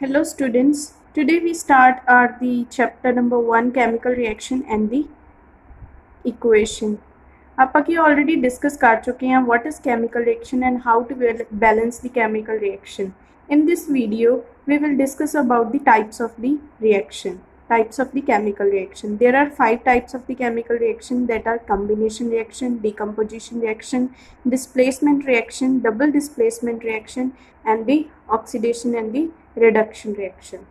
Hello students, today we start our the chapter number 1 chemical reaction and the equation. ਆਪਾਂ ਕੀ already discuss ਕਰ ਚੁੱਕੇ ਹਾਂ what is chemical reaction and how to balance the chemical reaction. In this video we will discuss about the types of the reaction. Types of the chemical reaction. There are 5 types of the chemical reaction that are combination reaction, decomposition reaction, displacement reaction, double displacement reaction and the oxidation and the reduction reaction.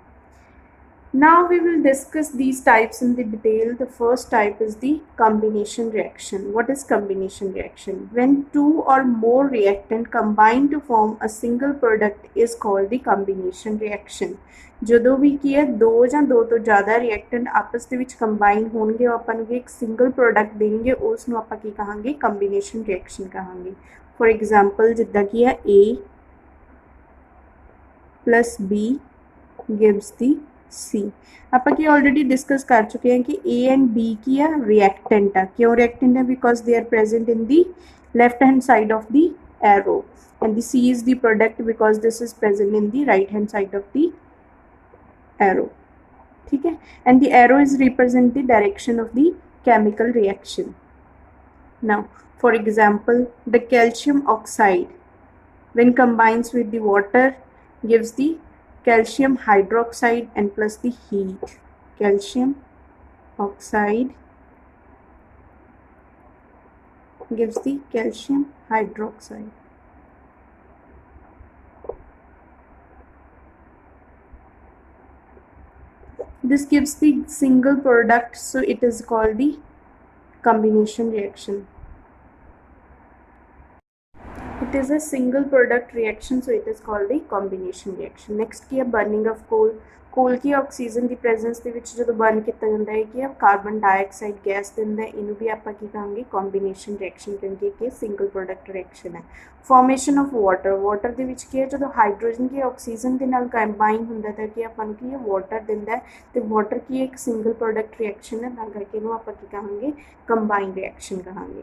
Now we will discuss these types in the detail. The first type is the combination reaction. What is combination reaction? When two or more reactant combine to form a single product is called the combination reaction. ਜਦੋਂ ਵੀ ਕੀ ਹੈ ਦੋ ਜਾਂ ਦੋ ਤੋਂ ਜ਼ਿਆਦਾ reactant ਆਪਸ ਦੇ ਵਿੱਚ ਕੰਬਾਈਨ ਹੋਣਗੇ ਉਹ ਆਪਾਂ ਨੂੰ ਇੱਕ ਸਿੰਗਲ ਪ੍ਰੋਡਕਟ ਦੇਣਗੇ ਉਸ ਨੂੰ ਆਪਾਂ ਕੀ ਕਹਾਂਗੇ ਕੰਬੀਨੇਸ਼ਨ ਰਿਐਕਸ਼ਨ ਕਹਾਂਗੇ. ਫॉर एग्जांपल ਜਿੱਦਾਂ ਕੀ ਹੈ A plus B gives the C. ਆਪਾਂ ਕੀ ਆਲਰੇਡੀ ਡਿਸਕਸ ਕਰ ਚੁੱਕੇ ਹਾਂ ਕਿ A and B ਕੀ ਆ ਰਿਐਕਟੈਂਟ ਆ. ਕਿਉਂ ਰਿਐਕਟੈਂਟ ਹੈ? Because they are present in the left hand side of the arrow and the C is the product because this is present in the right hand side of the arrow. ठीक है, and the arrow is represent the direction of the chemical reaction. Now for example, the calcium oxide when combines with the water gives the calcium hydroxide and plus the heat. Calcium oxide gives the calcium hydroxide. This gives the single product, so it is called the combination reaction. It is a single product reaction, so it is called the combination reaction. Next की है burning of coal. कोल की oxygen की presence ਦੇ ਵਿੱਚ ਜਦੋਂ burn ਕੀਤਾ ਜਾਂਦਾ ਹੈ ਕਿ ਕਾਰਬਨ ਡਾਈਆਕਸਾਈਡ ਗੈਸ ਦਿੰਦਾ ਹੈ, ਇਹਨੂੰ ਵੀ ਆਪਾਂ ਕੀ ਕਹਾਂਗੇ ਕੰਬੀਨੇਸ਼ਨ ਰਿਐਕਸ਼ਨ, ਕਿਉਂਕਿ ਇਹ ਸਿੰਗਲ ਪ੍ਰੋਡਕਟ ਰਿਐਕਸ਼ਨ ਹੈ. Formation of water. ਵਾਟਰ ਦੇ ਵਿੱਚ ਕੀ ਹੈ ਜਦੋਂ ਹਾਈਡਰੋਜਨ ਕੀ ਆਕਸੀਜਨ ਦੇ ਨਾਲ ਕੰਬਾਈਨ ਹੁੰਦਾ ਤਾਂ ਕਿ ਆਪਾਂ ਨੂੰ ਕੀ ਹੈ ਵਾਟਰ ਦਿੰਦਾ ਹੈ, ਤੇ ਵਾਟਰ ਕੀ ਇੱਕ ਸਿੰਗਲ ਪ੍ਰੋਡਕਟ ਰਿਐਕਸ਼ਨ ਹੈ, ਤਾਂ ਕਰਕੇ ਇਹਨੂੰ ਆਪਾਂ ਕੀ ਕਹਾਂਗੇ ਕੰਬਾਈਨ ਰਿਐਕਸ਼ਨ ਕਹਾਂਗੇ.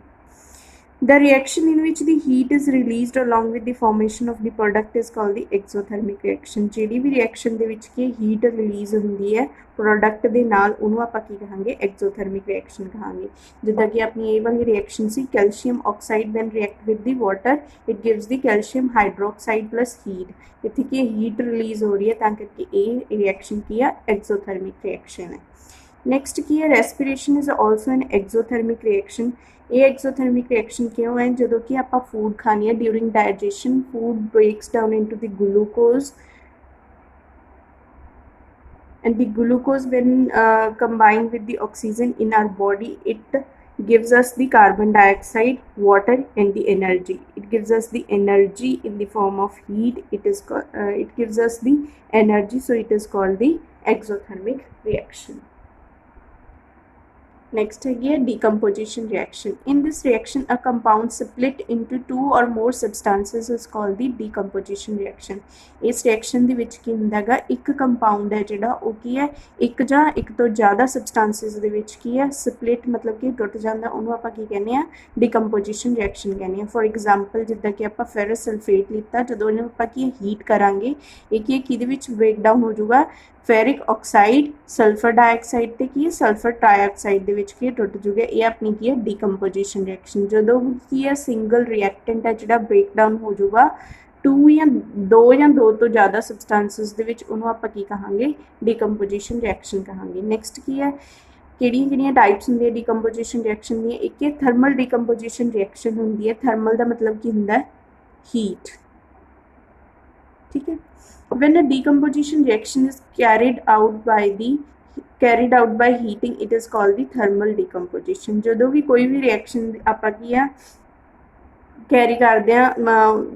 The reaction in which the heat is released along with the formation of the product is called the exothermic reaction. ਜਿਹੜੀ ਵੀ ਰਿਐਕਸ਼ਨ ਦੇ ਵਿੱਚ ਕੀ ਹੀਟ ਰਿਲੀਜ਼ ਹੁੰਦੀ ਹੈ ਪ੍ਰੋਡਕਟ ਦੇ ਨਾਲ ਉਹਨੂੰ ਆਪਾਂ ਕੀ ਕਹਾਂਗੇ ਐਗਜ਼ੋਥਰਮਿਕ ਰਿਐਕਸ਼ਨ ਕਹਾਂਗੇ. ਜਿੱਦਾਂ ਕਿ ਆਪਣੀ ਇਹ ਵਾਲੀ ਰਿਐਕਸ਼ਨ ਸੀ calcium oxide when react with the water it gives the calcium hydroxide plus heat. ਇੱਥੇ ਕੀ ਹੀਟ ਰਿਲੀਜ਼ ਹੋ ਰਹੀ ਹੈ ਤਾਂ ਕਰਕੇ ਇਹ ਰਿਐਕਸ਼ਨ ਕੀ ਆ ਐਗਜ਼ੋਥਰਮਿਕ ਰਿਐਕਸ਼ਨ ਹੈ. ਨੈਕਸਟ ਕੀ ਹੈ respiration is also an exothermic reaction. ਇਹ ਐਗਜ਼ੋਥਰਮਿਕ ਰਿਐਕਸ਼ਨ ਕਿਉਂ ਹੈ? ਜਦੋਂ ਕਿ ਆਪਾਂ ਫੂਡ ਖਾਣੀ ਹੈ during digestion food breaks down into the glucose and the glucose when combined with the oxygen in our body it gives us the carbon dioxide, water and the energy. It gives us the energy in the form of heat. It gives us the energy, so it is called the exothermic reaction. Next है decomposition reaction. In this reaction a compound split into two or more substances is called the decomposition reaction. इस reaction ਦੇ ਵਿੱਚ ਕੀ ਹੁੰਦਾ ਹੈਗਾ ਇੱਕ compound ਹੈ ਜਿਹੜਾ ਉਹ ਕੀ ਹੈ ਇੱਕ ਜਾਂ ਇੱਕ ਤੋਂ ਜ਼ਿਆਦਾ substances ਦੇ ਵਿੱਚ ਕੀ ਹੈ split ਮਤਲਬ ਕਿ ਟੁੱਟ ਜਾਂਦਾ, ਉਹਨੂੰ ਆਪਾਂ ਕੀ ਕਹਿੰਦੇ ਆ decomposition reaction ਕਹਿੰਦੇ ਆ. For example ਜਿੱਦਾਂ ਕਿ ਆਪਾਂ ferrous sulfate ਲਿੱਤਾ, ਜਦੋਂ ਇਹਨੂੰ ਆਪਾਂ ਕੀ ਹੀਟ ਕਰਾਂਗੇ ਇਹ ਕੀ ਕਿਹਦੇ ਵਿੱਚ breakdown ਹੋ ਜਾਊਗਾ ਫੈਰਿਕ ਆਕਸਾਈਡ ਸਲਫਰ ਡਾਈਆਕਸਾਈਡ ਤੇ ਕੀ ਹੈ ਸਲਫਰ ਟ੍ਰਾਈਆਕਸਾਈਡ ਦੇ ਵਿੱਚ ਕੀ ਟੁੱਟ ਜੂਗਾ. ਇਹ ਆਪਣੀ ਕੀ ਹੈ ਡੀਕੰਪੋਜੀਸ਼ਨ ਰਿਐਕਸ਼ਨ. ਜਦੋਂ ਕੀ ਹੈ ਸਿੰਗਲ ਰਿਐਕਟੈਂਟ ਹੈ ਜਿਹੜਾ ਬ੍ਰੇਕਡਾਊਨ ਹੋ ਜਾਊਗਾ ਦੋ ਜਾਂ ਦੋ ਤੋਂ ਜ਼ਿਆਦਾ ਸਬਸਟੈਂਸਸ ਦੇ ਵਿੱਚ ਉਹਨੂੰ ਆਪਾਂ ਕੀ ਕਹਾਂਗੇ ਡੀਕੰਪੋਜੀਸ਼ਨ ਰਿਐਕਸ਼ਨ ਕਹਾਂਗੇ. ਨੈਕਸਟ ਕੀ ਹੈ ਕਿਹੜੀਆਂ ਟਾਈਪਸ ਹੁੰਦੀਆਂ ਡੀਕੰਪੋਜੀਸ਼ਨ ਰਿਐਕਸ਼ਨ ਦੀਆਂ? ਇੱਕ ਇਹ ਥਰਮਲ ਡੀਕੰਪੋਜੀਸ਼ਨ ਰਿਐਕਸ਼ਨ ਹੁੰਦੀ ਹੈ. ਥਰਮਲ ਦਾ ਮਤਲਬ ਕੀ ਹੁੰਦਾ ਹੈ ਹੀਟ. ਠੀਕ ਹੈ. When a decomposition reaction is carried out by heating it is called the thermal decomposition. ਜਦੋਂ ਵੀ ਕੋਈ ਵੀ ਰਿਐਕਸ਼ਨ ਆਪਾਂ ਕੀ ਆ ਕੈਰੀ ਕਰਦੇ ਆ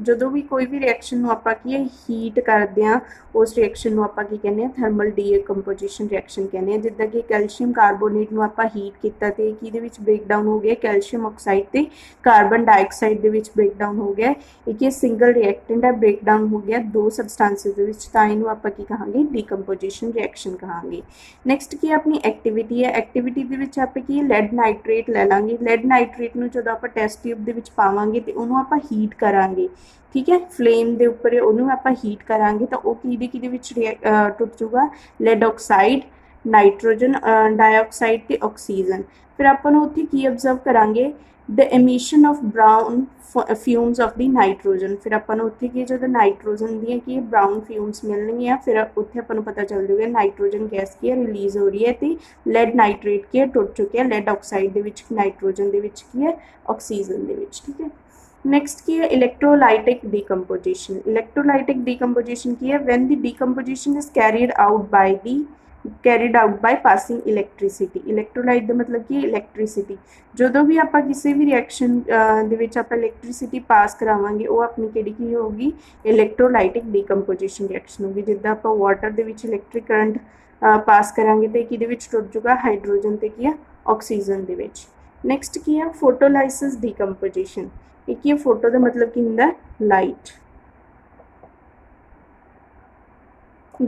ਜਦੋਂ ਵੀ ਕੋਈ ਵੀ ਰਿਐਕਸ਼ਨ ਨੂੰ ਆਪਾਂ ਕੀ ਹੈ ਹੀਟ ਕਰਦੇ ਆ ਉਸ ਰਿਐਕਸ਼ਨ ਨੂੰ ਆਪਾਂ ਕੀ ਕਹਿੰਦੇ ਆ ਥਰਮਲ ਡੀਕੰਪੋਜੀਸ਼ਨ ਰਿਐਕਸ਼ਨ ਕਹਿੰਦੇ ਆ. ਜਿੱਦਾਂ ਕਿ ਕੈਲਸ਼ੀਅਮ ਕਾਰਬੋਨੇਟ ਨੂੰ ਆਪਾਂ ਹੀਟ ਕੀਤਾ ਤੇ ਕਿਹਦੇ ਵਿੱਚ ਬ੍ਰੇਕਡਾਊਨ ਹੋ ਗਿਆ ਕੈਲਸ਼ੀਅਮ ਆਕਸਾਈਡ ਤੇ ਕਾਰਬਨ ਡਾਈਆਕਸਾਈਡ ਦੇ ਵਿੱਚ ਬ੍ਰੇਕਡਾਊਨ ਹੋ ਗਿਆ. ਇਹ ਸਿੰਗਲ ਰਿਐਕਟੈਂਟ ਹੈ ਬ੍ਰੇਕਡਾਊਨ ਹੋ ਗਿਆ ਦੋ ਸਬਸਟੈਂਸਸ ਦੇ ਵਿੱਚ, ਤਾਂ ਇਹਨੂੰ ਆਪਾਂ ਕੀ ਕਹਾਂਗੇ ਡੀਕੰਪੋਜੀਸ਼ਨ ਰਿਐਕਸ਼ਨ ਕਹਾਂਗੇ. ਨੈਕਸਟ ਕੀ ਆਪਣੀ ਐਕਟੀਵਿਟੀ ਹੈ. ਐਕਟੀਵਿਟੀ ਦੇ ਵਿੱਚ ਆਪਾਂ ਕੀ ਲੈਡ ਨਾਈਟ੍ਰੇਟ ਲੈ ਲਾਂਗੇ. ਲੈਡ ਨਾਈਟ੍ਰੇਟ ਨੂੰ ਜਦੋਂ ਆਪਾਂ ਟੈਸਟ ਟਿਊਬ ਦੇ ਵਿੱਚ ਪਾਵਾਂਗੇ ਤੇ ਉਹਨੂੰ ਆਪਾਂ ਹੀਟ ਕਰਾਂਗੇ, ठीक है, फ्लेम के उपर उन्होंने आप हीट करांगे तो वह कि टुट जूगा, लैड ऑक्साइड, नाइट्रोजन डाइऑक्साइड ते ऑक्सीजन। फिर अपन उत्थे की ऑब्जर्व करांगे, the emission of brown fumes of the nitrogen. फिर अपन उत्थे की जो नाइट्रोजन दी की ब्राउन फ्यूम्स मिलणगियां, फिर उत्थे अपन पता चल जाऊगा नाइट्रोजन गैस की रिलीज़ हो रही है, तो लैड नाइट्रेट की टुट चुके हैं, लैड ऑक्साइड दे विच नाइट्रोजन दे विच की है, ऑक्सीजन दे विच, ठीक है। नेक्स्ट की है इलेक्ट्रोलाइटिक डिकम्पोजिशन। इलेक्ट्रोलाइटिक डिकम्पोजिशन की है when the decomposition is carried out by passing electricity. Electrolyte का मतलब की इलैक्ट्रिसिटी, जो भी आप किसी भी रिएक्शन इलैक्ट्रिसिटी पास करावांगे वो अपनी किहड़ी की होगी, इलैक्ट्रोलाइटिक डिकम्पोजिशन रिएक्शन होगी। जिद्दां आप वाटर दे विच इलैक्ट्रिक करंट पास करांगे तो किहदे विच टुट जूगा, हाइड्रोजन ते की है, ऑक्सीजन दे विच। नैक्सट की है फोटोलाइसिस डिकम्पोजिशन। एक ये फोटो का मतलब की होंगे लाइट,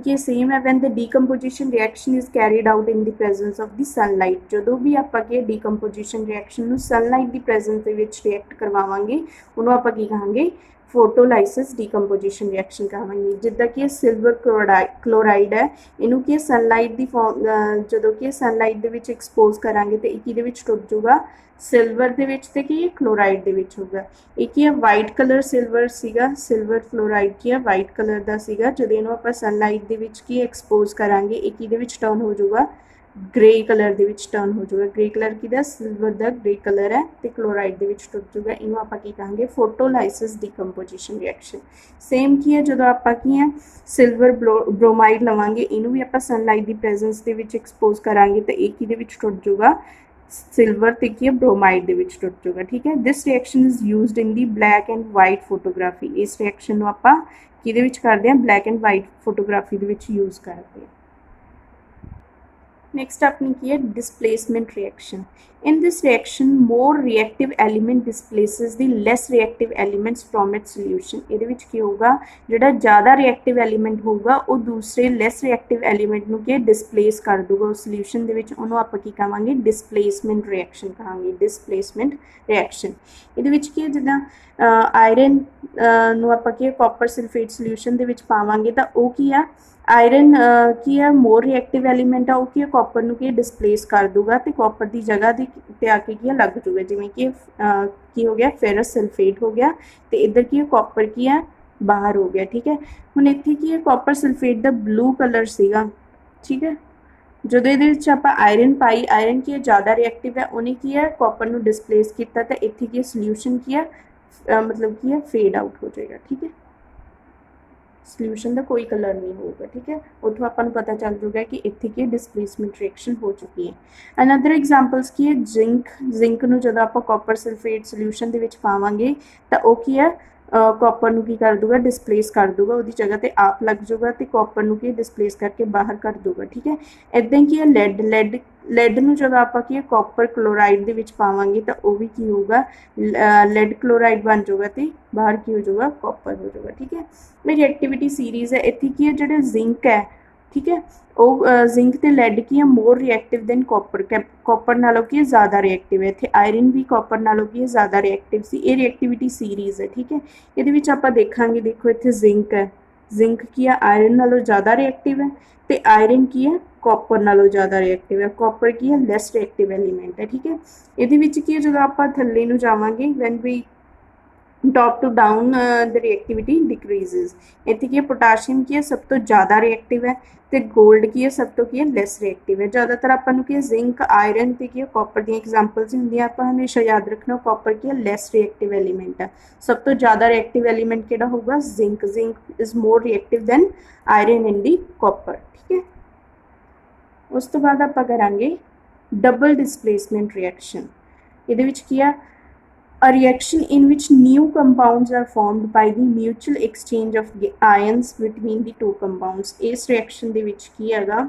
ये सेम है when the decomposition reaction is carried out in the presence of the sunlight. जो भी आप डिकम्पोजिशन रिएक्शन सनलाइट की प्रेजेंस के रिएक्ट करवावांगे उन्होंने आप कहांगे, फोटोलाइसिस डिकम्पोजिशन रिएक्शन कहांगे। जिद्दां कि सिल्वर क्लोराइड है, इनू की सनलाइट की फॉर्म जो कि सनलाइट के एक्सपोज करांगे तो एक टुट जूगा, सिल्वर के कि क्लोराइड के होगा। एक ही है वाइट कलर सिल्वर सीगा, सिल्वर क्लोराइड की है वाइट कलर का सीगा, जो इनू आप सनलाइट के एक्सपोज करांगे एक ये टर्न हो जाऊगा ग्रे कलर के टर्न हो जाएगा। ग्रे कलर की सिल्वर का ग्रे कलर है तो क्लोराइड के टुट जाऊगा, इनू आप कहांगे फोटोलाइसिस डिकम्पोजिशन रिएक्शन। सेम की है जो आप सिल्वर ब्रोमाइड लवांगे, इनू भी आप सनलाइट की प्रेजेंस के एक्सपोज करांगे तो एक ही टुट जाऊगा, सिल्वर ते की ब्रोमाइड के टुट जाऊगा, ठीक है। This reaction is used in the black and white photography. इस रिएक्शन आप कि करते हैं, black and white photography use करते हैं। नेक्स्ट अपनी की है displacement reaction. In this reaction more reactive element displaces the less reactive elements from its solution. ये होगा जोड़ा ज़्यादा रिएक्टिव एलीमेंट होगा वो दूसरे लेस रिएक्टिव एलीमेंट को क्या डिस्प्लेस कर दूगा उस सोल्यूशन के विच, उन्होंने आप कहांगे डिस्प्लेसमेंट रिएक्शन कहांगे, डिस्प्लेसमेंट रिएक्शन। ये की जिदा आयरन आप कॉपर सल्फेट सोल्यूशन के पावांगे तो वह की है, आयरन की है मोर रिएक्टिव एलीमेंट है, वो की कॉपर को की डिस्प्लेस कर दूगा तो कॉपर की जगह पे आके की लग जूगा, जिमें कि हो गया फेरस सल्फेट हो गया तो इधर की कॉपर की है बाहर हो गया, ठीक है। हुण इत्थे की है कॉपर सल्फेट का ब्लू कलर सीगा, ठीक है। जो आप आयरन पाई, आयरन की ज़्यादा रिएक्टिव है, उन्हें की है कॉपर को डिस्प्लेस किया तो इत्थे की सोल्यूशन की है मतलब की है फेड आउट हो जाएगा, ठीक है। सोल्यूशन का कोई कलर नहीं होगा, ठीक है। उतो अपन पता चल जाएगा कि इत्थे की डिस्प्लेसमेंट रिएक्शन हो चुकी है। अनदर एग्जाम्पल्स की है जिंक। जिंक को जो आप कॉपर सल्फेट सोल्यूशन के पावांगे तो वह की है कॉपर को की कर दूगा, डिस्प्लेस कर दूगा, वो जगह पर आप लग जाऊगा तो कॉपर को डिस्प्लेस करके बाहर कर दूगा, ठीक है। इदां की है लैड। लैड में जब आप कॉपर क्लोराइड के पावांगे तो वह भी की होगा, लैड क्लोराइड बन जाऊगा तो बाहर की हो जाऊगा, कॉपर हो जाऊगा, ठीक है। मेरी एक्टिविटी सीरीज़ है, इत्थे की है जो जिंक है, ठीक है, वो जिंक तो लैड की है more reactive than copper. Copper नालों की ज़्यादा रिएक्टिव है, इत्थे आयरन भी कॉपर नालों की ज़्यादा रिएक्टिव सी। ये रिएक्टिविटी सीरीज़ है, ठीक है। ये आप देखांगे, देखो इत्थे जिंक है, जिंक की है आयरन नालों ज़्यादा रिएक्टिव है तो आयरन की है कॉपर नालों ज़्यादा रिएक्टिव है, कॉपर की है लैस रिएक्टिव एलीमेंट है, ठीक है। ये की है जो आप थल्ले नूं जावांगे when we top to down the reactivity decreases. इत्थे की पोटाशियम की है सब तो ज़्यादा रिएक्टिव है तो गोल्ड की है सब तो की है लैस रिएक्टिव है। ज़्यादातर अपन की जिंक आयरन तो की कॉपर दी एग्जाम्पल्स होंगे, आप हमेशा याद रखना कॉपर की है लैस रिएक्टिव एलीमेंट है। सब तो ज़्यादा रिएक्टिव एलीमेंट किहड़ा होगा, zinc. Zinc is more reactive than iron in the copper, ठीक है। उस तो बाद आप करांगे डबल डिस्प्लेसमेंट रिएक्शन। ये की है a reaction in which new compounds are formed by the mutual exchange of ions between the two compounds। इस reaction ਦੇ ਵਿੱਚ ਕੀ ਹੈਗਾ,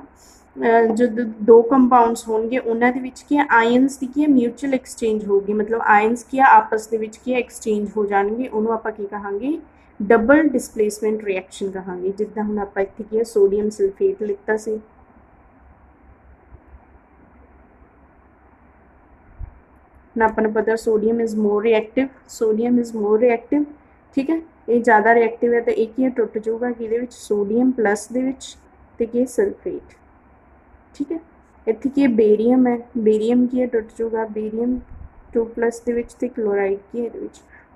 जो दो कंपाउंड्स होंगे उन्हां दे विच की आयन्स की म्यूचुअल एक्सचेंज होगी, मतलब आयन्स की आपस दे विच की एक्सचेंज हो जाएंगे, उन्होंने आप की कहांगे डबल डिस्प्लेसमेंट रिएक्शन कहांगे। जिद्दां हुण आप इत्थे की सोडियम सल्फेट लिता सी, ਹੁਣ ਆਪਾਂ ਨੂੰ ਪਤਾ सोडियम इज़ मोर रिएक्टिव ठीक है। ये ज़्यादा रिएक्टिव है तो एक ही टुट जाऊगा कि सोडियम प्लस दे विच ते की सल्फेट ठीक है। इत्थे की बेरीयम है, बेरीयम की टुट जाऊगा बेरीयम 2+ दे विच ते क्लोराइड की है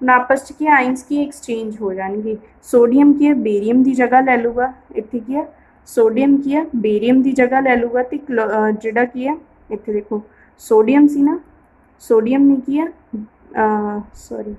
ਹੁਣ आपस की आइंस की एक्सचेंज हो जाएंगे। सोडियम की है बेरीयम की जगह ले लूगा, इत्थे की है सोडियम की है बेरीयम की जगह ले लूगा तो जिहड़ा की है इत्थे देखो सोडियम सी ना, सोडियम ने की है सॉरी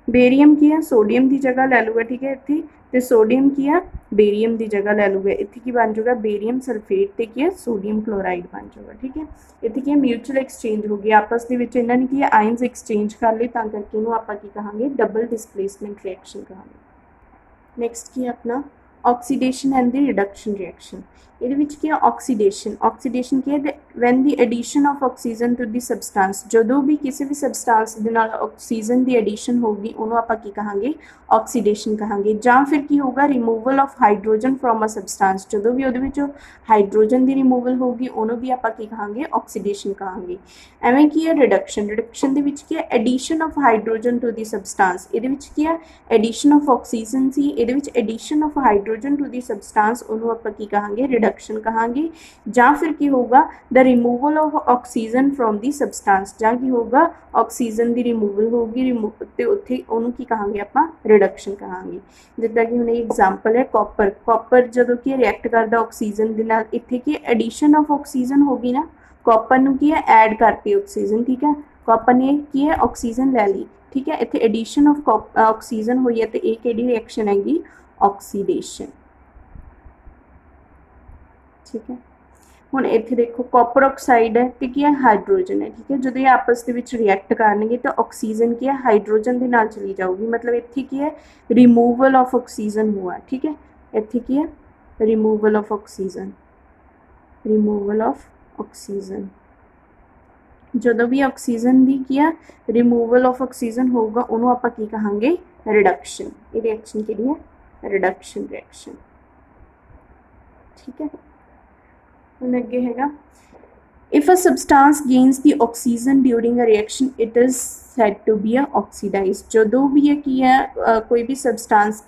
बेरीयम की है सोडियम की जगह ले लूगा ठीक है। इत्थे तो सोडियम की है बेरीयम की जगह ले लूगा, इत्थे की बन जाऊगा बेरीयम सल्फेट तो की है सोडियम क्लोराइड बन जाऊगा ठीक है। इत्थे की म्यूचुअल एक्सचेंज हो गई आपस के विच इन्होंने की आइंस एक्सचेंज कर ली तां करके इहनूं आपां की कहांगे डबल डिसप्लेसमेंट रिएक्शन कहांगे। नैक्सट की अपना oxidation and the reduction reaction. ये की है ऑक्सीडेशन की है when the addition of oxygen to the substance, जो भी किसी भी सबसटेंस के नाल ऑक्सीजन की एडिशन होगी उन्होंने आपां की कहांगे ऑक्सीडेशन कहांगे। जां फिर की होगा removal of hydrogen from a substance, जो भी उहदे हाइड्रोजन की रिमूवल होगी उन्होंने भी आपां की कहांगे ऑक्सीडेशन कहांगे। एवें की है रिडक्शन दे विच की है addition of hydrogen to the substance, ये की है एडिशन ऑफ ऑक्सीजन सी ये addition of hydrogen to the substance उन्होंने आपां की कहांगे रिडक्शन कहांगे। जां फिर की होगा the removal of oxygen from the substance, जां की होगा ऑक्सीजन की रिमूवल होगी ते उत्थे उहनूं की कहांगे आपां रिडक्शन कहांगे। जिद्दां कि हुण एग्जाम्पल है कॉपर जदों कि रिएक्ट करदा ऑक्सीजन दे नाल इत्थे की एडिशन ऑफ ऑक्सीजन होगी ना, कॉपर नूं की है ऐड करती ऑक्सीजन ठीक है। कॉपर ने की है ऑक्सीजन ले ली ठीक है, इत्थे एडिशन ऑफ ऑक्सीजन हुई है तो ये किहड़ी रिएक्शन हैगी ऑक्सीडेशन ठीक है। हुण इत्थे देखो कॉपर ऑक्साइड है तो की है हाइड्रोजन है ठीक है। जो ये आपस के विच रिएक्ट करनगे तो ऑक्सीजन की है हाइड्रोजन के नाल चली जाऊगी, मतलब इत्थे की है रिमूवल ऑफ ऑक्सीजन हुआ ठीक है। इत्थे की है रिमूवल ऑफ ऑक्सीजन जो भी ऑक्सीजन की है रिमूवल ऑफ ऑक्सीजन होगा उन्होंने आपां की कहांगे रिडक्शन। ये रिएक्शन की है रिडक्शन रिएक्शन ठीक है। हुण अगे हैगा if a substance gains the oxygen during a reaction it is said to be a oxidise, जो भी है की है कोई भी सबसटेंस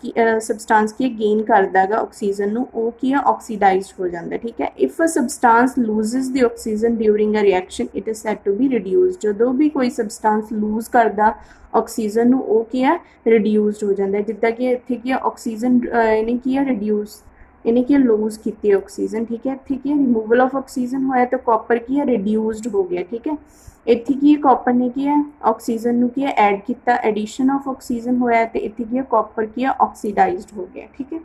की गेन करता है ऑक्सीजन नूं वो की है ऑक्सीडाइज हो जाता है ठीक है। If a substance loses the oxygen during a reaction it is said to be reduce, जो भी कोई सबसटेंस लूज करता ऑक्सीजन नूं वो की है रिड्यूस्ड हो जाता है। जिद्दां कि इत्थे की ऑक्सीजन इन्हें की है रिड्यूस इन्हें की लूज की ऑक्सीजन ठीक है। इत्थे की रिमूवल ऑफ ऑक्सीजन होया तो कॉपर की है रिड्यूस्ड हो गया ठीक है। इत्थे की कॉपर ने की है ऑक्सीजन नूं की है ऐड किया एडिशन ऑफ ऑक्सीजन होया तो इत्थे की कॉपर की है ऑक्सीडाइज्ड हो गया ठीक है।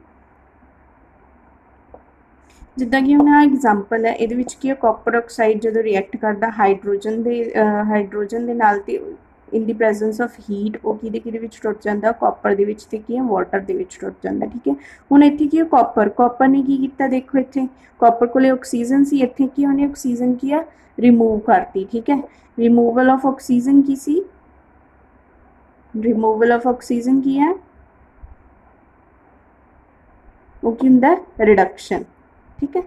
जिद्दां कि हुण एग्जाम्पल है ये की कॉपर ऑक्साइड जो रिएक्ट करता हाइड्रोजन दे नाल ते इन दी प्रेजेंस ऑफ हीट वो कि टुट जाता कॉपर के वाटर के टुट जाता ठीक है। हुण इत्थे की कॉपर ने की किया देखो इत्थे कॉपर कोले ऑक्सीजन सी इत्थे की उन्हें ऑक्सीजन की है रिमूव करती ठीक है। रिमूवल ऑफ ऑक्सीजन की सी रिमूवल ऑफ ऑक्सीजन की है वो की हुंदा रिडक्शन ठीक है।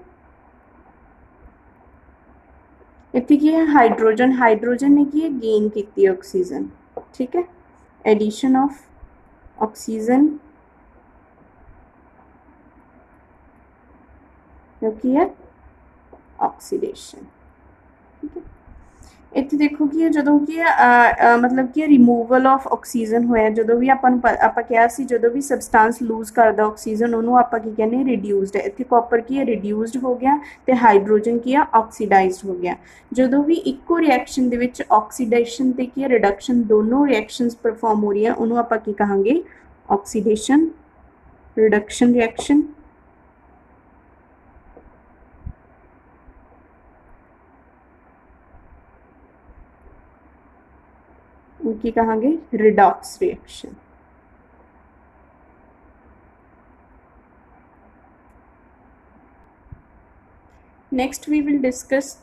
इत्थे की है हाइड्रोजन ने की है गेन की ऑक्सीजन ठीक है। एडिशन ऑफ ऑक्सीजन जो की है ऑक्सीडेशन ठीक है। इत्थे देखो कि जो कि मतलब कि रिमूवल ऑफ ऑक्सीजन होया जो भी आपां कहा सी जो भी सबसटेंस लूज करता ऑक्सीजन उन्होंने आपां की कहने रिड्यूस्ड है। इत्थे कॉपर की है रिड्यूस्ड हो गया तो हाइड्रोजन की है ऑक्सीडाइज्ड हो गया। जो भी इको रिएक्शन दे विच ऑक्सीडेशन ते की रिडक्शन दोनों रिएक्शनस परफॉर्म हो रही है उन्होंने आपां की कहांगे ऑक्सीडेशन रिडक्शन रिएक्शन उनकी कहांगे redox reaction. Next we will discuss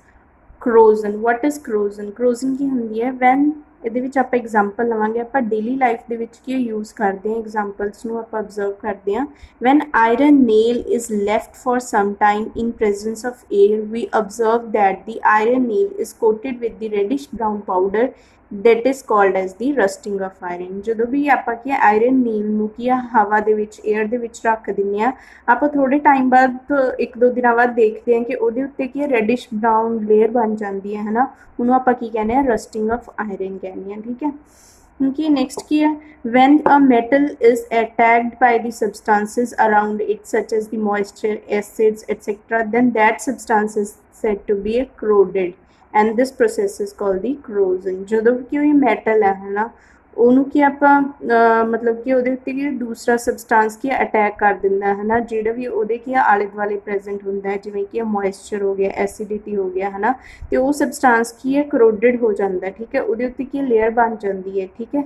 corrosion. What is corrosion? Corrosion की होंगी है व्हेन ਇਹਦੇ ਵਿੱਚ ਆਪਾਂ ਐਗਜ਼ਾਮਪਲ ਲਵਾਂਗੇ। ਆਪਾਂ ਡੇਲੀ ਲਾਈਫ ਦੇ ਵਿੱਚ ਕੀ ਯੂਜ਼ ਕਰਦੇ ਹਾਂ, ਐਗਜ਼ਾਮਪਲਸ ਨੂੰ ਆਪਾਂ ਅਬਜ਼ਰਵ ਕਰਦੇ ਹਾਂ। When iron nail is left for some time in presence of air we observe that the iron nail is coated with the reddish brown powder that is called as the rusting of iron। ਜਦੋਂ ਵੀ ਆਪਾਂ ਕੀ iron ਨੀਲ ਨੂੰ ਕੀ ਹਵਾ ਦੇ ਵਿੱਚ air ਦੇ ਵਿੱਚ ਰੱਖ ਦਿੰਦੇ ਆ, ਆਪਾਂ ਥੋੜੇ ਟਾਈਮ ਬਾਅਦ 1-2 ਦਿਨਾਂ ਬਾਅਦ ਦੇਖਦੇ ਹਾਂ ਕਿ ਉਹਦੇ ਉੱਤੇ ਕੀ ਰੈਡਿਸ਼ ਬਰਾਊਨ ਲੇਅਰ ਬਣ ਜਾਂਦੀ ਹੈ ਨਾ, ਉਹਨੂੰ ਆਪਾਂ ਕੀ ਕਹਿੰਦੇ ਆ, ਰਸਟਿੰਗ ਆਫ ਆਇਰਨ ਕਹਿੰਦੇ ਆ। ਠੀਕ ਹੈ। Okay, next ਕੀ ਹੈ, when a metal is attacked by the substances around it such as the moisture, acids, etc., then that substance is said to be corroded and this process is called the corrosion। ਜਦੋਂ ਕਿ ਉਹ metal ਹੈ ਨਾ, ਉਹਨੂੰ ਕੀ ਆਪਾਂ ਮਤਲਬ ਕਿ ਉਹਦੇ ਉੱਤੇ ਕੀ ਦੂਸਰਾ ਸਬਸਟਾਂਸ ਕੀ ਅਟੈਕ ਕਰ ਦਿੰਦਾ ਹੈ ਨਾ, ਜਿਹੜਾ ਵੀ ਉਹਦੇ ਕੀ ਆਲੇ ਦੁਆਲੇ ਪ੍ਰੈਜ਼ੈਂਟ ਹੁੰਦਾ ਹੈ, ਜਿਵੇਂ ਕਿ ਮੋਇਸਚਰ ਹੋ ਗਿਆ, ਐਸਿਡਿਟੀ ਹੋ ਗਿਆ ਹੈ ਨਾ, ਤੇ ਉਹ ਸਬਸਟਾਂਸ ਕੀ ਹੈ ਕਰੋਡਡ ਹੋ ਜਾਂਦਾ। ਠੀਕ ਹੈ। ਉਹਦੇ ਉੱਤੇ ਕੀ ਲੇਅਰ ਬਣ ਜਾਂਦੀ ਹੈ। ਠੀਕ ਹੈ।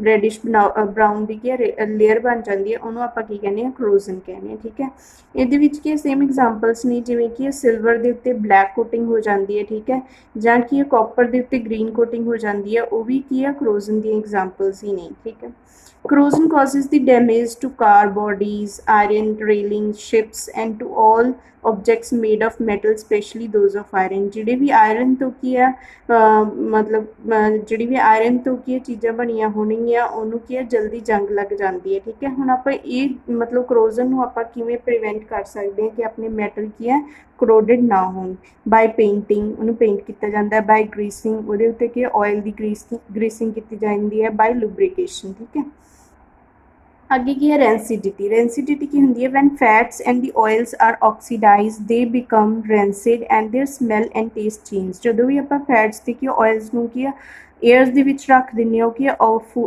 ਰੈਡਿਸ਼ ਬਰਾਊਨ ਦੀ ਕੀ ਲੇਅਰ ਬਣ ਜਾਂਦੀ ਹੈ, ਉਹਨੂੰ ਆਪਾਂ ਕੀ ਕਹਿੰਦੇ ਹਾਂ, ਕਰੋਜ਼ਨ ਕਹਿੰਦੇ ਹਾਂ। ਠੀਕ ਹੈ। ਇਹਦੇ ਵਿੱਚ ਕੀ ਸੇਮ ਐਗਜ਼ਾਮਪਲਸ ਨੇ, ਜਿਵੇਂ ਕਿ ਸਿਲਵਰ ਦੇ ਉੱਤੇ ਬਲੈਕ ਕੋਟਿੰਗ ਹੋ ਜਾਂਦੀ ਹੈ। ਠੀਕ ਹੈ। ਜਾਂ ਕਿ ਕਾਪਰ ਦੇ ਉੱਤੇ ਗ੍ਰੀਨ ਕੋਟਿੰਗ ਹੋ ਜਾਂਦੀ ਹੈ, ਉਹ ਵੀ ਕੀ ਹੈ ਕਰੋਜ਼ਨ ਦੀਆਂ ਐਗਜ਼ਾਮਪਲਸ ਹੀ ਨੇ। ਠੀਕ ਹੈ। Corrosion causes the damage to car bodies, iron railings, ships and to all objects made of metal, especially those of iron। ਜਿਹੜੇ ਵੀ ਆਇਰਨ ਤੋਂ ਕੀ ਹੈ ਮਤਲਬ ਜਿਹੜੀ ਵੀ ਆਇਰਨ ਤੋਂ ਕੀ ਚੀਜ਼ਾਂ ਬਣੀਆਂ ਹੋਣਗੀਆਂ, ਉਹਨੂੰ ਕੀ ਹੈ ਜਲਦੀ ਜੰਗ ਲੱਗ ਜਾਂਦੀ ਹੈ। ਠੀਕ ਹੈ। ਹੁਣ ਆਪਾਂ ਇਹ ਮਤਲਬ ਕਰੋਜ਼ਨ ਨੂੰ ਆਪਾਂ ਕਿਵੇਂ ਪ੍ਰੀਵੈਂਟ ਕਰ ਸਕਦੇ ਹਾਂ ਕਿ ਆਪਣੇ ਮੈਟਲ ਕੀ ਹੈ ਕਰੋਡਡ ਨਾ ਹੋਣ। ਬਾਈ ਪੇਂਟਿੰਗ, ਉਹਨੂੰ ਪੇਂਟ ਕੀਤਾ ਜਾਂਦਾ ਹੈ। ਬਾਈ ਗ੍ਰੀਸਿੰਗ, ਉਹਦੇ ਉੱਤੇ ਕੀ ਆਇਲ ਦੀ ਗ੍ਰੀਸਿੰਗ ਕੀਤੀ ਜਾਂਦੀ ਹੈ। ਬਾਈ ਲੁਬਰੀਕੇਸ਼ਨ। ਠੀਕ ਹੈ। ਅੱਗੇ ਕੀ ਹੈ ਰੈਂਸੀਡਿਟੀ। ਰੈਂਸੀਡਿਟੀ ਕੀ ਹੁੰਦੀ ਹੈ, when fats and the oils are oxidised they become rancid and their smell and taste change. ਜਦੋਂ ਵੀ ਆਪਾਂ ਫੈਟਸ ਤੇ ਕੀ ਆਇਲਸ ਨੂੰ ਕੀ 에ਅਰਸ ਦੇ ਵਿੱਚ ਰੱਖ ਦਿੰਦੇ ਹੋ, ਕਿ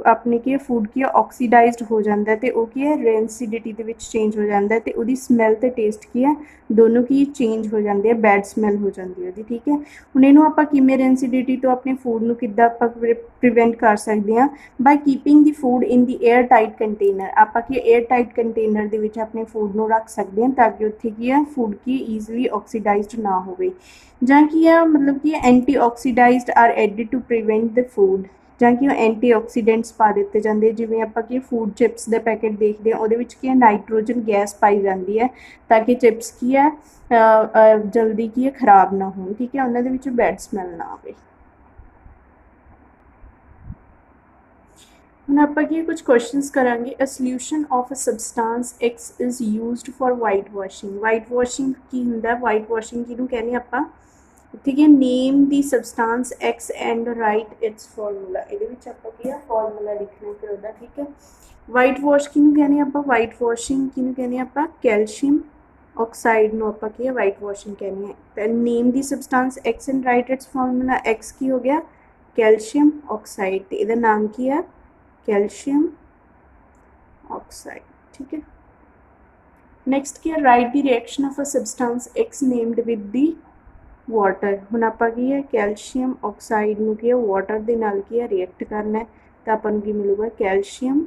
ਆਪਣੇ ਕੀ ਫੂਡ ਕੀ ਆਕਸੀਡਾਈਜ਼ਡ ਹੋ ਜਾਂਦਾ ਅਤੇ ਉਹ ਕੀ ਹੈ ਰੈਂਸੀਡਿਟੀ ਦੇ ਵਿੱਚ ਚੇਂਜ ਹੋ ਜਾਂਦਾ ਅਤੇ ਉਹਦੀ ਸਮੈਲ ਅਤੇ ਟੇਸਟ ਕੀ ਹੈ ਦੋਨੋਂ ਕੀ ਚੇਂਜ ਹੋ ਜਾਂਦੇ ਆ, ਬੈਡ ਸਮੈਲ ਹੋ ਜਾਂਦੀ ਉਹਦੀ। ਠੀਕ ਹੈ। ਹੁਣ ਇਹਨੂੰ ਆਪਾਂ ਕਿਵੇਂ ਰੈਂਸੀਡਿਟੀ ਤੋਂ ਆਪਣੇ ਫੂਡ ਨੂੰ ਕਿੱਦਾਂ ਆਪਾਂ ਪ੍ਰੀਵੈਂਟ ਕਰ ਸਕਦੇ ਹਾਂ, ਬਾਈ keeping the food in the air tight container. ਆਪਾਂ ਕੀ 에ਅਰ ਟਾਈਟ ਕੰਟੇਨਰ ਦੇ ਵਿੱਚ ਆਪਣੇ ਫੂਡ ਨੂੰ ਰੱਖ ਸਕਦੇ ਹਾਂ ਤਾਂ ਕਿ ਉੱਥੇ ਕੀ ਹੈ ਫੂਡ ਕੀ ਈਜ਼ੀਲੀ ਆਕਸੀਡਾਈਜ਼ਡ ਨਾ ਹੋਵੇ। ਜਾਂ ਕੀ ਆ ਮਤਲਬ ਕਿ anti oxidised are added to prevent the food. ਜਾਂ ਕਿ ਉਹ ਐਂਟੀ ਆਕਸੀਡੈਂਟਸ ਪਾ ਦਿੱਤੇ ਜਾਂਦੇ, ਜਿਵੇਂ ਆਪਾਂ ਕੀ ਫੂਡ ਚਿਪਸ ਦੇ ਪੈਕੇਟ ਦੇਖਦੇ ਹਾਂ, ਉਹਦੇ ਵਿੱਚ ਕੀ ਹੈ ਨਾਈਟ੍ਰੋਜਨ ਗੈਸ ਪਾਈ ਜਾਂਦੀ ਹੈ ਤਾਂ ਕਿ ਚਿਪਸ ਕੀ ਹੈ ਜਲਦੀ ਕੀ ਹੈ ਖਰਾਬ ਨਾ ਹੋਣ। ਠੀਕ ਹੈ। ਉਹਨਾਂ ਦੇ ਵਿੱਚ ਬੈਡ ਸਮੈਲ ਨਾ ਆਵੇ। ਹੁਣ ਆਪਾਂ ਕੀ ਕੁਝ ਕੁਐਸਚਨਸ ਕਰਾਂਗੇ। A solution of a substance X is used for white washing. White washing ਕੀ ਹੁੰਦਾ, ਵਾਈਟ ਵਾਸ਼ਿੰਗ ਕਿਹਨੂੰ ਕਹਿੰਦੇ ਆਪਾਂ। ਠੀਕ ਹੈ। Name the substance X and write its formula. ਇਹਦੇ ਵਿੱਚ ਆਪਾਂ ਕੀ ਆ ਫਾਰਮੂਲਾ ਲਿਖਣਾ ਫਿਰ ਉਹਦਾ। ਠੀਕ ਹੈ। ਵਾਈਟ ਵਾਸ਼ ਕਿਹਨੂੰ ਕਹਿੰਦੇ ਆਪਾਂ, ਵਾਈਟ ਵਾਸ਼ਿੰਗ ਕਿਹਨੂੰ ਕਹਿੰਦੇ ਆਪਾਂ, ਕੈਲਸ਼ੀਅਮ ਆਕਸਾਈਡ ਨੂੰ ਆਪਾਂ ਕੀ ਹੈ ਵਾਈਟ ਵਾਸ਼ਿੰਗ ਕਹਿੰਦੇ ਹਾਂ। ਤਾਂ ਨੇਮ the substance X and write its formula. X ਕੀ ਹੋ ਗਿਆ ਕੈਲਸ਼ੀਅਮ ਆਕਸਾਈਡ ਤੇ ਇਹਦਾ ਨਾਮ ਕੀ ਹੈ कैल्शियम ऑक्साइड। ठीक है। नेक्स्ट क्या right the reaction of a substance X named with the water. हुण आपां की है कैल्शियम ऑक्साइड नूं की है वाटर दे नाल की है रिएक्ट करना है तो आपां नूं की मिलूगा कैल्शियम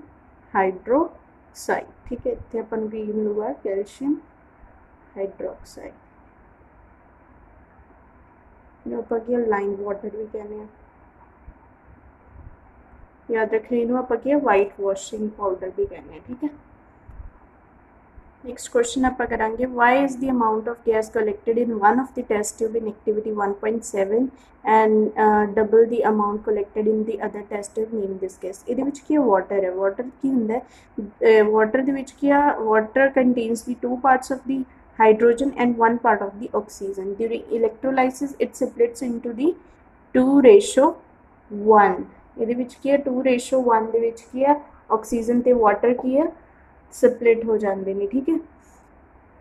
हाइड्रोक्साइड। ठीक है। इत्थे आपां नूं की मिलूगा कैल्शियम हाइड्रोक्साइड, जो आपां की लाइम वाटर भी कहने हैं। याद रखें इनू आप वाइट वॉशिंग पाउडर भी कहने हैं। ठीक है। नेक्स्ट क्वेश्चन आप करेंगे, why is the amount of gas collected in one of the test tube in activity 1.7 and double the amount collected in the other test tube name this gas. ये water है। Water की होंगे water water contains the 2 parts of the hydrogen and 1 part of the oxygen। during electrolysis it splits into the 2:1। ਇਹਦੇ ਵਿੱਚ ਕੀ ਹੈ 2:1 ਦੇ ਵਿੱਚ ਕੀ ਹੈ ਆਕਸੀਜਨ ਤੇ ਵਾਟਰ ਕੀ ਹੈ ਸਪਲਿਟ ਹੋ ਜਾਂਦੇ ਨੇ। ਠੀਕ ਹੈ।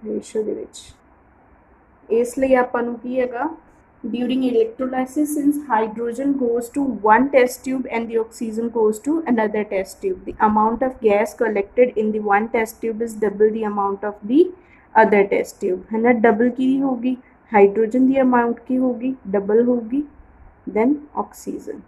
ਰੇਸ਼ੋ ਦੇ ਵਿੱਚ ਇਸ ਲਈ ਆਪਾਂ ਨੂੰ ਕੀ ਹੈਗਾ during electrolysis since hydrogen goes to one test tube and the oxygen goes to another test tube, the amount of gas collected in the one test tube is double the amount of the other test tube। है ना। Double की होगी hydrogen की amount की होगी double होगी then oxygen।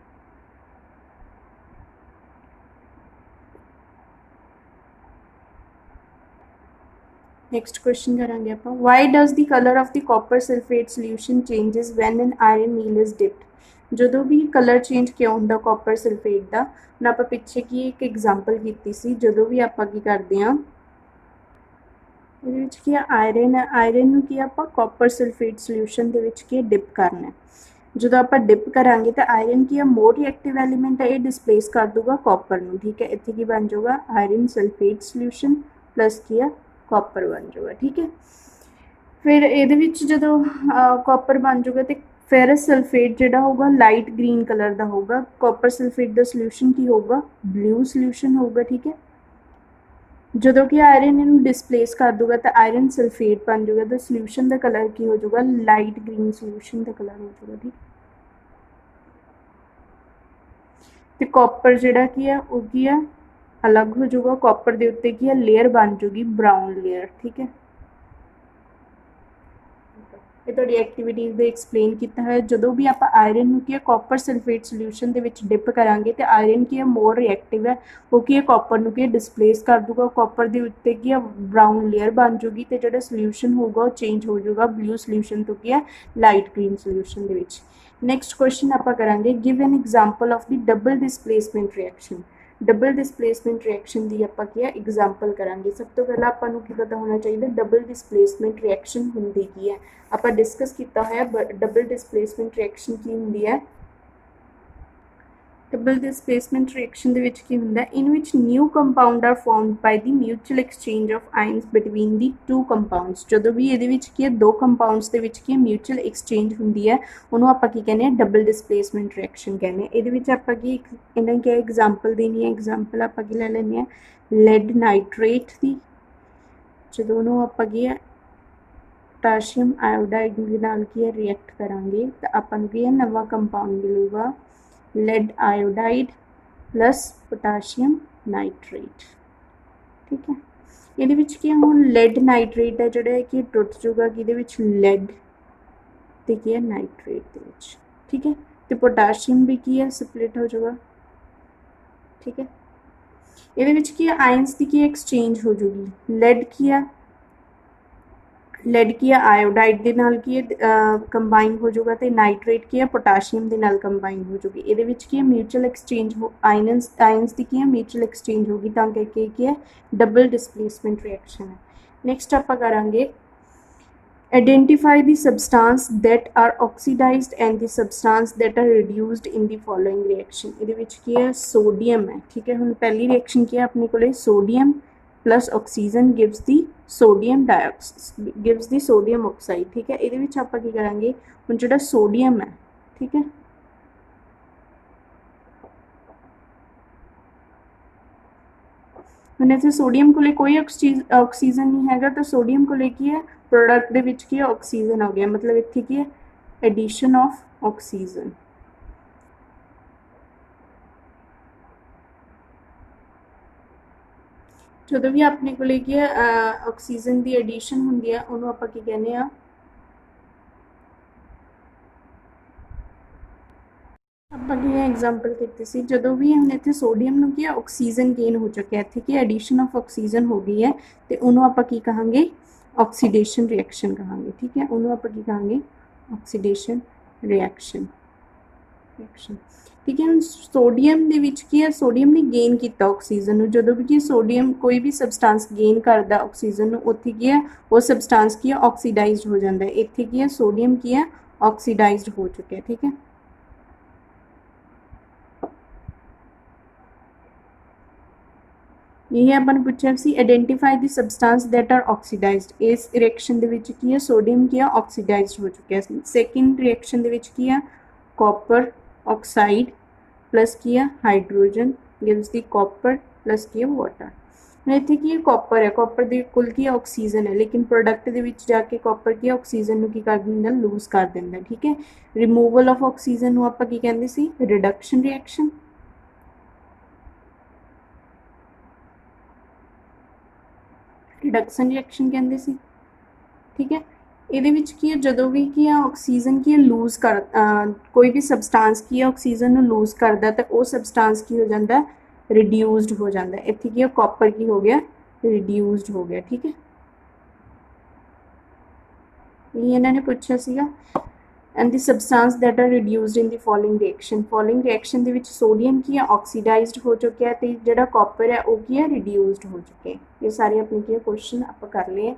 Next question करांगे आप why does the colour of the copper sulphate solution changes when an iron nail is dipped जो भी कलर चेंज क्यों होंगे कॉपर सल्फेट का हम आप पिछे की एक एग्जाम्पल की जो भी आप की करते हैं ये की आयरन है आयरन की आप कॉपर सल्फेट सोल्यूशन के डिप करना जो आप डिप करा तो आयरन की मोर रिएक्टिव एलीमेंट है ये डिसप्लेस कर दूगा कॉपर में ठीक है इतने की बन जाऊगा आयरन सल्फेट सोल्यूशन प्लस की कॉपर बन जाऊगा ठीक है फिर ये जो कॉपर बन जाऊगा तो फेरस सल्फेट जोड़ा होगा लाइट ग्रीन कलर का होगा कॉपर सल्फेट का सोल्यूशन की होगा ब्लू सोल्यूशन होगा ठीक है जो कि आयरन इन डिसप्लेस कर दूगा तो आयरन सल्फेट बन जाऊगा तो सोल्यूशन का कलर की हो जाऊगा लाइट ग्रीन सोल्यूशन का कलर हो जाऊगा ठीक तो कॉपर जोड़ा की है वो की है अलग हो जाऊगा कॉपर के उत्ते की है लेयर बन जाऊगी ब्राउन लेयर ठीक है ये तो एक्टिविटीज़ दे एक्सप्लेन किया है जो भी आप आयरन की कॉपर सल्फेट सोल्यूशन के डिप करांगे तो आयरन की मोर रिएक्टिव है वो की कॉपर की डिसप्लेस कर दूगा कॉपर के उत्ते की ब्राउन लेयर बन जूगी तो जो सोल्यूशन होगा वो चेंज हो जाएगा ब्लू सोल्यूशन तो की लाइट ग्रीन सोल्यूशन के नैक्सट क्वेश्चन आप करांगे give an example of the double displacement reaction double displacement reaction की आप एग्जाम्पल करांगे सब तो पहला आपको की पता होना चाहिए डबल डिसप्लेसमेंट रिएक्शन होंगी की है आप डिस्कस किया है डबल डिसप्लेसमेंट रिएक्शन की होंगी है डबल डिसप्लेसमेंट रिएक्शन की होंगे in which new compound are formed by the mutual exchange of ions between the two compounds जो भी ये दो कंपाउंड्स की म्यूचुअल एक्सचेंज होंगी है उन्होंने आप कहने डबल डिसप्लेसमेंट रिएक्शन कहने ये आप इन्हें क्या एग्जाम्पल देनी है एग्जाम्पल आप ले लें लेड नाइट्रेट की जो आप पोटाशियम आयोडाइड के नाल की रिएक्ट करांगे तो अपन की नवा कंपाउंड मिलेगा lead iodide plus potassium nitrate ठीक है ये की हम लेड नाइट्रेट है जोड़ा कि टुट जूगा कि लेड तो की है नाइट्रेट ठीक है तो पोटाशियम भी की है स्प्लिट हो जाएगा ठीक है ये की आयन्स की एक्सचेंज हो जाएगी लेड की आयोडाइड के नाल की कंबाइन हो जाएगा तो नाइट्रेट की पोटाशियम के नाल कंबाइन हो जाएगी ये की म्यूचुअल एक्सचेंज हो आयन्स की म्यूचुअल एक्सचेंज होगी तो करके की है डबल डिसप्लेसमेंट रिएक्शन है नैक्सट आप करांगे identify the substance that are oxidised and the substance that are reduced in the following reaction ये की है सोडियम है ठीक है हम पहली रिएक्शन की है अपने को sodium plus oxygen gives the sodium dioxide gives the sodium oxide ठीक है ये आप करांगे हम जो सोडियम है ठीक है हम इतने सोडियम को कोई ऑक्सीजन नहीं है तो सोडियम को लेके है प्रोडक्ट की ऑक्सीजन हो गया मतलब इतने की है एडिशन ऑफ ऑक्सीजन जो भी अपने को लेके ऑक्सीजन की एडिशन होंगी है उन्होंने आप कहने आप एग्जाम्पल की जो भी हमने इतने सोडियम की ऑक्सीजन गेन हो चुका है इतने की एडिशन ऑफ ऑक्सीजन हो गई है तो उन्होंने आप कहांगे ऑक्सीडेशन रिएक्शन कहांगे ठीक है उन्होंने आप कहांगे ऑक्सीडेशन रिएक्शन ठीक है हम सोडियम की है सोडियम ने गेन किया ऑक्सीजन जो भी सोडियम कोई भी सबसटांस गेन करता ऑक्सीजन उत्थे की है वो सबसटांस की है ऑक्सीडाइज्ड हो जाता है इतने की है सोडियम की है ऑक्सीडाइज्ड हो चुका है ठीक है यही अपन पूछा सी identify the substance that are oxidised इस रिएक्शन की है सोडियम की है ऑक्सीडाइज्ड हो चुका है सैकेंड रिएक्शन की है कॉपर ऑक्साइड प्लस की है hydrogen gives the copper plus की है वाटर इतने की कॉपर है कॉपर की कुल की ऑक्सीजन है लेकिन प्रोडक्ट के जाके कॉपर की ऑक्सीजन की कर देंगे लूज कर देंगे ठीक है रिमूवल ऑफ ऑक्सीजन आप कहते सी रिडक्शन रिएक्शन रिडक्शन रिएक्शन कहते सी ठीक है ये की है जो भी की है ऑक्सीजन की लूज कर कोई भी सबसटांस की है ऑक्सीजन लूज करता तो वह सबसटांस की हो जाता है रिड्यूस्ड हो जाता है इतने की कॉपर की हो गया रिड्यूस्ड हो गया ठीक है ये इन्होंने पूछा सीगा। And the substance that are reduced in the following reaction दे विच सोडियम की है ऑक्सीडाइज्ड हो चुका है, तो जिहड़ा कॉपर है वो की है रिड्यूस्ड हो चुके हैं। ये सारे अपने की क्वेश्चन आप कर लिए।